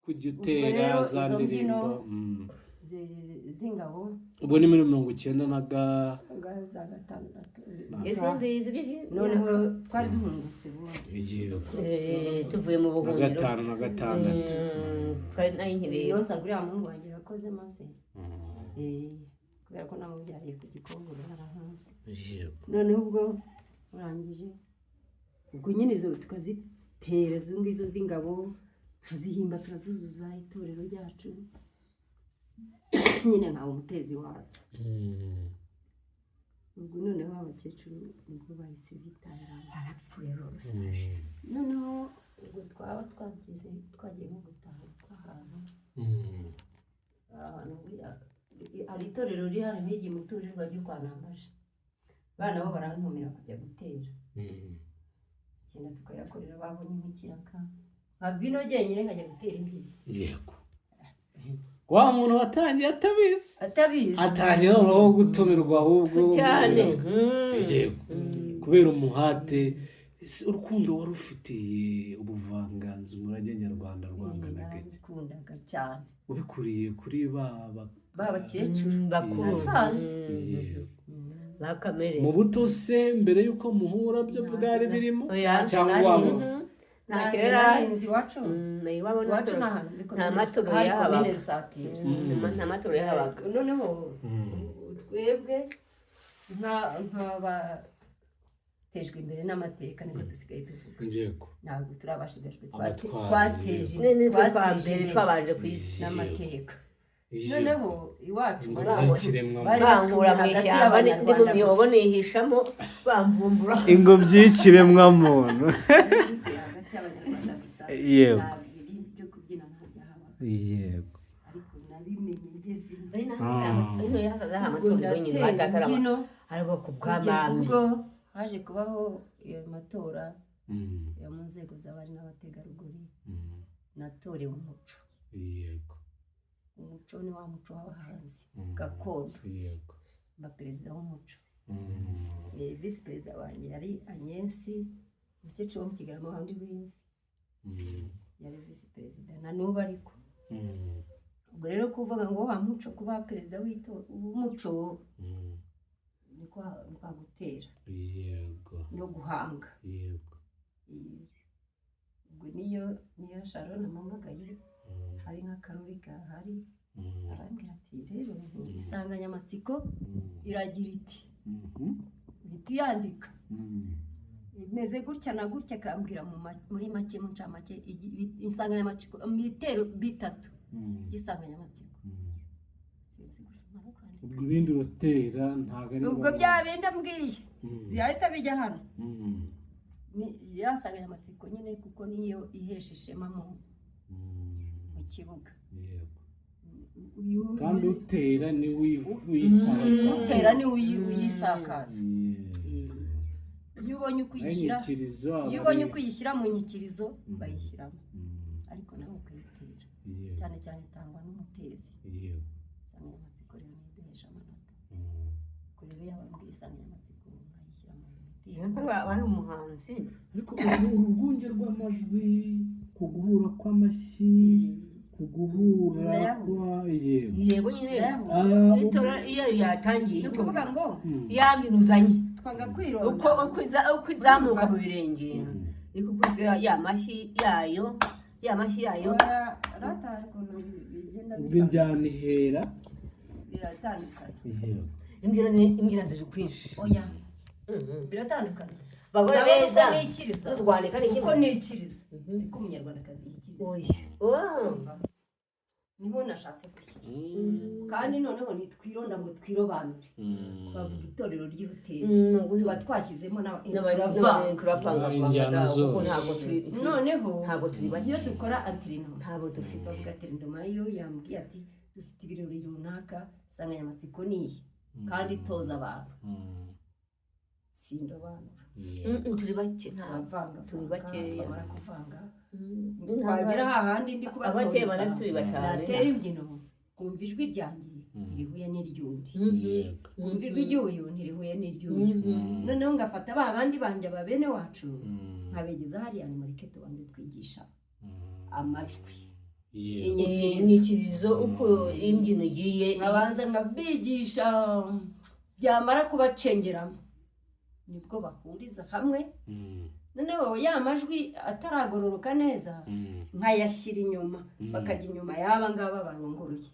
kujya utera za ndirimbo z'ingabo ubwo ni muri 90 za gatandatu noneho twari duhungutse tuvuye mu buhungiro na gatandatu twari nayinkiriye yose aguriya muhungu wanjye yakoze maze kubera ko namubyariye ku Gikongoro narahunze noneho ubwo urangije ubwo nyine zo tukazitera izo ngizo z'ingabo tukazihimba turazuzuza itorero ryacu nyine nkawe umutezi wazo ubwo noneho abakecuru nibwo bahise bitahira barapfuye rwose noneho ubwo twaba twagiye nko gutaha tw'ahantu buriya hari itorero riri hano higi muturirwa ryo kwa Nambaje bana bo barantumira kujya gutera ikintu tukayakorera babonye nk'ikiraka nka vino jyenyine nkajya gutera imbyino yego wa muntu watangiye atabizi atangiye noneho gutumirwa ahubwo cyane yego kubera umuhate urukundo wari ufitiye ubuvanganzo umurage nyarwanda rwangana gake nakundaga cyane ubikuriye kuri bakecuru bakuru nasanze bakamere mu buto se mbere yuko muhura byo bwari birimo cyangwa nta kirera iwacu nta maturo yahabaga nta maturo yahabaga noneho twebwe nk'abatejwe imbere n'amateka niko dusigaye tuvuga ntabwo turabashigajwe twateje imbere twabanje ku isi n'amateka noneho iwacu bankura mu ishyamba ndi mu myobo nihishamo bamvumbura ingobyi y'ikiremwa muntu yego yego ariko nabimenye ngeze ubwo haje kubaho iyo matora yo mu nzego z'abari n'abategarugori natorewe umuco yego umuco ni wa muco w'abahanzi gakondo yego mba perezida w'umuco visi perezida wanjye yari Agnes umukecuru wo mu Kigarama wandi w'imvi yari visi perezida na n'ubu ariko ubwo rero kuvuga ngo wa muco kuba perezida w'umuco ni kwa gutera yego no guhanga yego ubwo niyo Sharon amamagaye hari nk'akarori gahari arambwira ati rero insanganyamatsiko iragira iti uhita uyandika imeze gutya na gutya akambwira muri make mu ncamake insanganyamatsiko ibitero bitatu by'insanganyamatsiko sinzi gusoma no kwandika ubwo ibindi urotera ntabwo ari ubwo bya bindi ambwiye byahita bijya hano ya nsanganyamatsiko nyine kuko niyo ihesha ishema mu kibuga kandi utera ni uyisakaza iyo ubonye ukuyishyira mu nyikirizo bayishyiramo ariko nawe ukayitera cyane cyane itangwa n'umutezi insanganyamatsiko rero niduhesha amanota kuri rero yabambwiye insanganyamatsiko nkayishyira mu mutezi ari umuhanzi ariko urwunge rw'amajwi kuguhura kw'amashyi kuguhura yego nyine itora iyo yatangiye ni ukuvuga ngo yamyuzanye twanga kwironda uko izamuka mu birenge niko kuko ya mashyi yayo ratari ukuntu bigenda ubwo injyana ihera biratandukanye imbyino ziri kwinshi oya biratandukanye bagora neza n'ikiriza rwandika kuko n'ikiriza siko umunyarwandakazi yikiriza niho nashatse gushyira kandi noneho ntitwironda ngo twirobanure bavuga itorero ry'urutero tuba twashyizemo turavanga noneho ntabwo turi bake iyo dukora anterinoma ntabwo dufite bavuga anterinoma yo yambwiye ati dufite ibirori runaka insanganyamatsiko niyi kandi itoza abantu sindobanura turi bake turi bakeya bamara kuvanga twagera hahandi ndi kubatoza natera imbyino kumva ijwi ryanjye ntirihuye n'iry'undi kumva ijwi ry'uyu ntirihuye n'iry'uyu noneho ngafata ba bandi banjye ba bene wacu nkabegeza hariya nimureke tubanze twigisha amajwi inyikirizo uko imbyino igiye nkabanza nkabigisha byamara kubacengeramo nibwo bahuriza hamwe noneho ya majwi ataragororoka neza nkayashyira inyuma bakajya inyuma y'aba ngaba barunguruye